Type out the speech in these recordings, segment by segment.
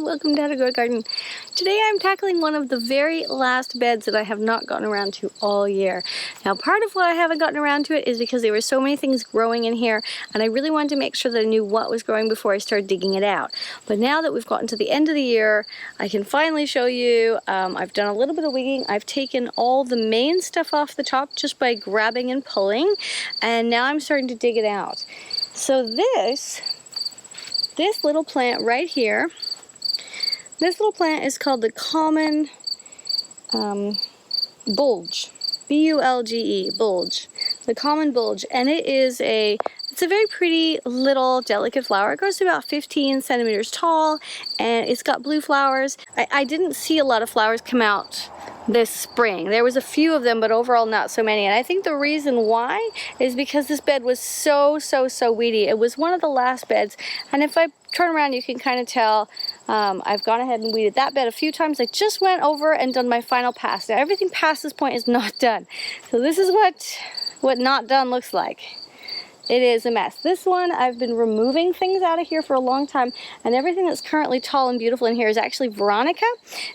welcome to How to Grow a Garden. Today I'm tackling one of the very last beds that I have not gotten around to all year. Now part of why I haven't gotten around to it is because there were so many things growing in here and I really wanted to make sure that I knew what was growing before I started digging it out. But now that we've gotten to the end of the year, I can finally show you. I've done a little bit of wigging. I've taken all the main stuff off the top just by grabbing and pulling, and now I'm starting to dig it out. So this little plant right here, this little plant is called the common bulge, B-U-L-G-E, bulge, the common bulge, and it's a very pretty little delicate flower. It grows to about 15 centimeters tall, and it's got blue flowers. I didn't see a lot of flowers come out this spring. There was a few of them, but overall not so many. And I think the reason why is because this bed was so weedy. It was one of the last beds, and if I turn around you can kind of tell I've gone ahead and weeded that bed a few times. I just went over and done my final pass. Now everything past this point is not done. So this is what not done looks like. It is a mess. This one, I've been removing things out of here for a long time, and everything that's currently tall and beautiful in here is actually Veronica.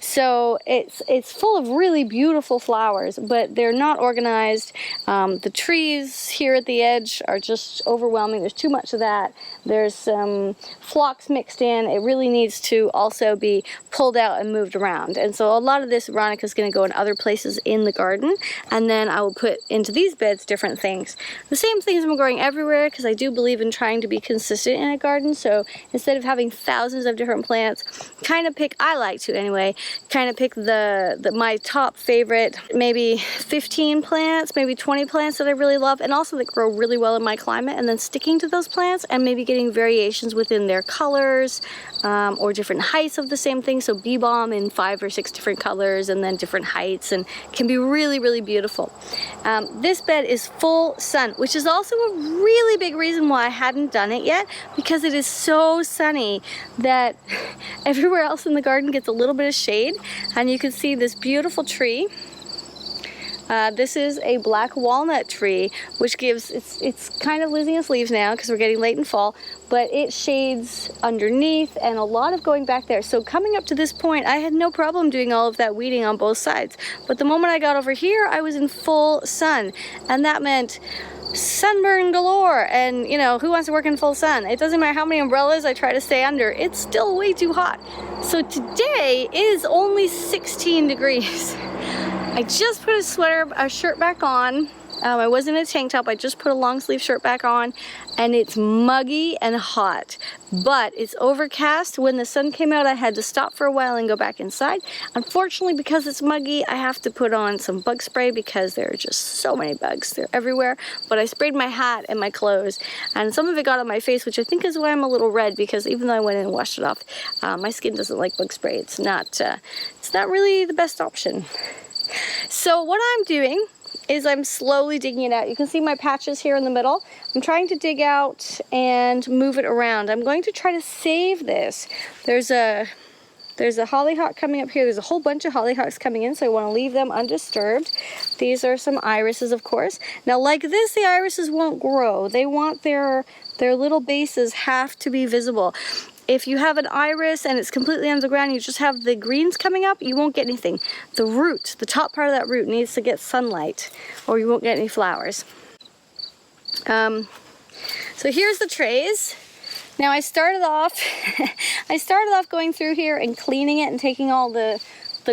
So it's full of really beautiful flowers, but they're not organized. The trees here at the edge are just overwhelming. There's too much of that. There's some phlox mixed in. It really needs to also be pulled out and moved around. And so a lot of this Veronica is going to go in other places in the garden, and then I will put into these beds different things. The same things I'm growing everywhere, because I do believe in trying to be consistent in a garden. So instead of having thousands of different plants, I like to anyway, kind of pick my top favorite, maybe 15 plants, maybe 20 plants that I really love, and also that grow really well in my climate, and then sticking to those plants and maybe getting variations within their colors or different heights of the same thing. So bee balm in 5 or 6 different colors and then different heights, and can be really beautiful. This bed is full sun, which is also a really big reason why I hadn't done it yet, because it is so sunny that everywhere else in the garden gets a little bit of shade. And you can see this beautiful tree. This is a black walnut tree, which gives, it's kind of losing its leaves now because we're getting late in fall, but it shades underneath and a lot of going back there. So coming up to this point, I had no problem doing all of that weeding on both sides. But the moment I got over here, I was in full sun, and that meant sunburn galore. And you know, who wants to work in full sun? It doesn't matter how many umbrellas I try to stay under, it's still way too hot. So today is only 16 degrees. I just put a shirt back on. I was in a tank top. I just put a long sleeve shirt back on, and it's muggy and hot, but it's overcast. When the sun came out, I had to stop for a while and go back inside. Unfortunately, because it's muggy, I have to put on some bug spray because there are just so many bugs. They're everywhere. But I sprayed my hat and my clothes, and some of it got on my face, which I think is why I'm a little red, because even though I went in and washed it off, my skin doesn't like bug spray. It's not really the best option. So what I'm doing is I'm slowly digging it out. You can see my patches here in the middle. I'm trying to dig out and move it around. I'm going to try to save this. There's a hollyhock coming up here. There's a whole bunch of hollyhocks coming in, so I want to leave them undisturbed. These are some irises, of course. Now, like this, the irises won't grow. They want their little bases have to be visible. If you have an iris and it's completely underground, you just have the greens coming up, you won't get anything. The root, the top part of that root needs to get sunlight, or you won't get any flowers. So here's the trays. Now I started off going through here and cleaning it and taking all the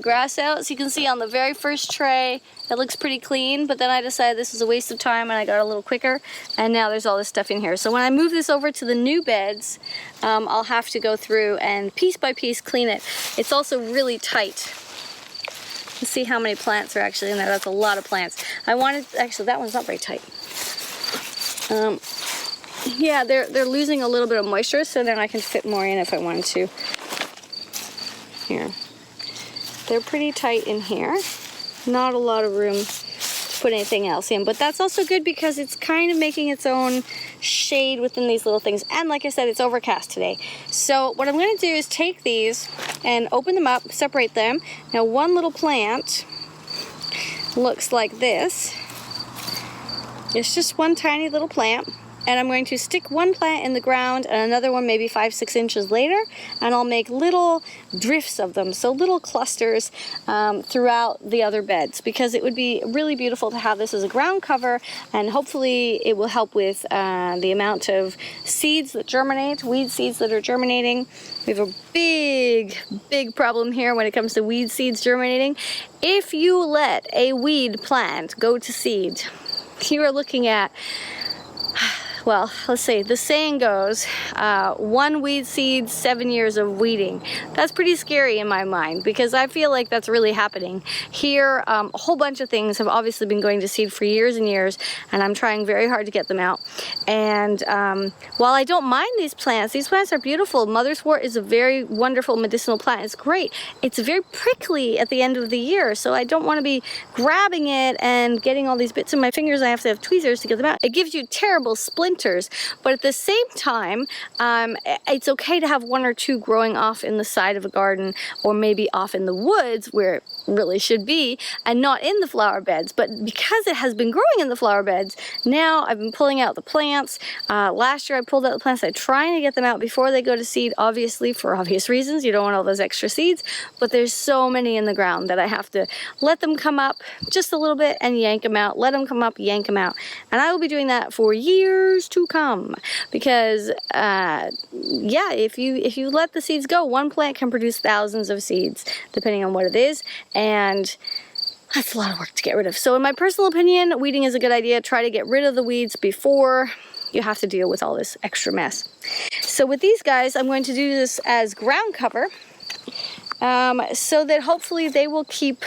grass out. So you can see on the very first tray, it looks pretty clean, but then I decided this was a waste of time and I got a little quicker, and now there's all this stuff in here. So when I move this over to the new beds, I'll have to go through and piece by piece clean it. It's also really tight. Let's see how many plants are actually in there. That's a lot of plants. Actually that one's not very tight. Yeah, they're losing a little bit of moisture, so then I can fit more in if I wanted to. Here. They're pretty tight in here. Not a lot of room to put anything else in, but that's also good because it's kind of making its own shade within these little things. And like I said, it's overcast today. So what I'm going to do is take these and open them up, separate them. Now one little plant looks like this. It's just one tiny little plant. and I'm going to stick one plant in the ground and another one maybe 5-6 inches later, and I'll make little drifts of them, so little clusters throughout the other beds, because it would be really beautiful to have this as a ground cover, and hopefully it will help with the amount of seeds that germinate, weed seeds that are germinating. We have a big problem here when it comes to weed seeds germinating. If you let a weed plant go to seed, you are looking at, well, let's say the saying goes, 1 weed seed, 7 years of weeding. That's pretty scary in my mind, because I feel like that's really happening. Here, a whole bunch of things have obviously been going to seed for years and years, and I'm trying very hard to get them out. And while I don't mind these plants are beautiful. Motherwort is a very wonderful medicinal plant. It's great. It's very prickly at the end of the year, so I don't want to be grabbing it and getting all these bits in my fingers. I have to have tweezers to get them out. It gives you terrible splinters. But at the same time, it's okay to have 1 or 2 growing off in the side of a garden, or maybe off in the woods where it really should be, and not in the flower beds. But because it has been growing in the flower beds, now I've been pulling out the plants. Last year I pulled out the plants. I'm trying to get them out before they go to seed, obviously for obvious reasons. You don't want all those extra seeds, but there's so many in the ground that I have to let them come up just a little bit and yank them out. Let them come up, yank them out. And I will be doing that for years to come, because yeah, if you let the seeds go, one plant can produce thousands of seeds depending on what it is, and that's a lot of work to get rid of. So in my personal opinion, weeding is a good idea. Try to get rid of the weeds before you have to deal with all this extra mess. So with these guys, I'm going to do this as ground cover, so that hopefully they will keep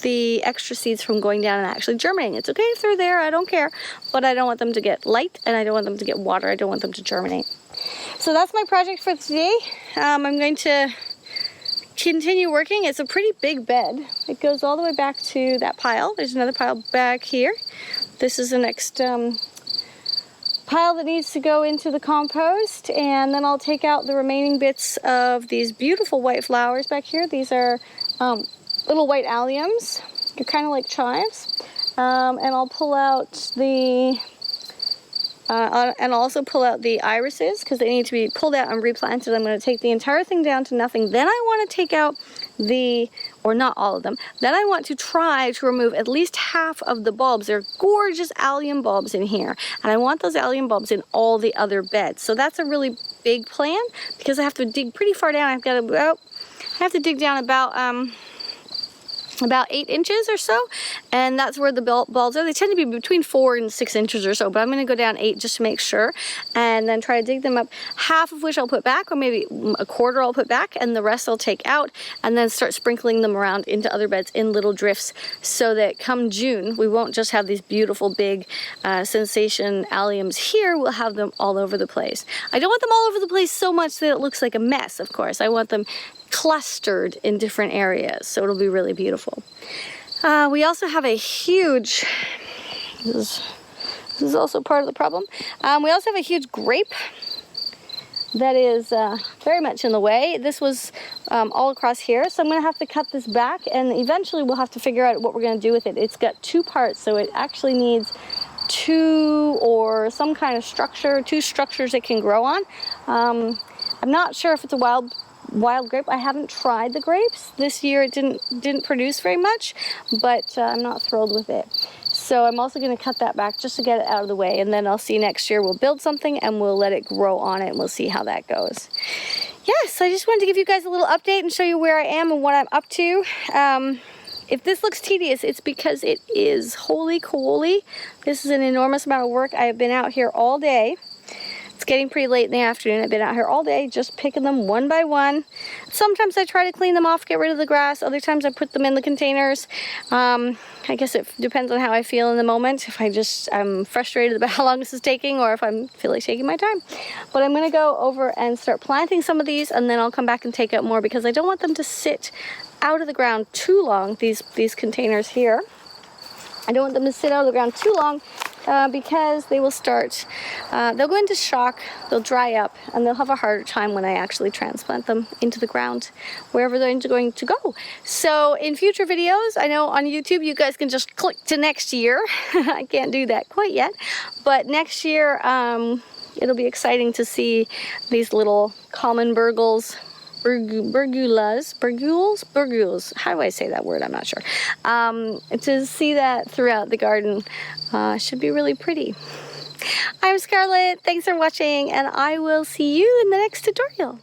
the extra seeds from going down and actually germinating. It's okay if they're there, I don't care, but I don't want them to get light, and I don't want them to get water. I don't want them to germinate. So that's my project for today. I'm going to continue working. It's a pretty big bed. It goes all the way back to that pile. There's another pile back here. This is the next pile that needs to go into the compost, and then I'll take out the remaining bits of these beautiful white flowers back here. These are little white alliums. They're kind of like chives. And I'll pull out the and also pull out the irises, because they need to be pulled out and replanted. I'm going to take the entire thing down to nothing. Then I want to take out or not all of them. Then I want to try to remove at least half of the bulbs. They're gorgeous allium bulbs in here, and I want those allium bulbs in all the other beds. So that's a really big plan, because I have to dig pretty far down. I have to dig down about 8 inches or so, and that's where the bulbs are. They tend to be between 4 and 6 inches or so, but I'm going to go down 8 just to make sure, and then try to dig them up, half of which I'll put back, or maybe a quarter I'll put back, and the rest I'll take out, and then start sprinkling them around into other beds in little drifts, so that come June we won't just have these beautiful big sensation alliums here. We'll have them all over the place. I don't want them all over the place so much that it looks like a mess, of course. I want them clustered in different areas, so it'll be really beautiful. We also have a huge, this is also part of the problem, we also have a huge grape that is very much in the way. This was all across here, so I'm going to have to cut this back, and eventually we'll have to figure out what we're going to do with it. It's got 2 parts, so it actually needs 2 or some kind of structure, 2 structures it can grow on. I'm not sure if it's a wild grape. I haven't tried the grapes this year. It didn't produce very much, but I'm not thrilled with it. So I'm also going to cut that back just to get it out of the way, and then I'll see next year. We'll build something and we'll let it grow on it, and we'll see how that goes. Yes, I just wanted to give you guys a little update and show you where I am and what I'm up to. If this looks tedious, it's because it is. Holy coly. This is an enormous amount of work. I have been out here all day. It's getting pretty late in the afternoon. I've been out here all day just picking them one by one. Sometimes I try to clean them off, get rid of the grass. Other times I put them in the containers. I guess it depends on how I feel in the moment. If I'm frustrated about how long this is taking, or if I feel like taking my time. But I'm going to go over and start planting some of these, and then I'll come back and take out more, because I don't want them to sit out of the ground too long, these containers here. I don't want them to sit out of the ground too long, because they will start, they'll go into shock, they'll dry up, and they'll have a harder time when I actually transplant them into the ground, wherever they're going to go. So in future videos, I know on YouTube you guys can just click to next year. I can't do that quite yet, but next year it'll be exciting to see these little common burgules, burgules, how do I say that word? I'm not sure. To see that throughout the garden should be really pretty. I'm Scarlett, thanks for watching, and I will see you in the next tutorial.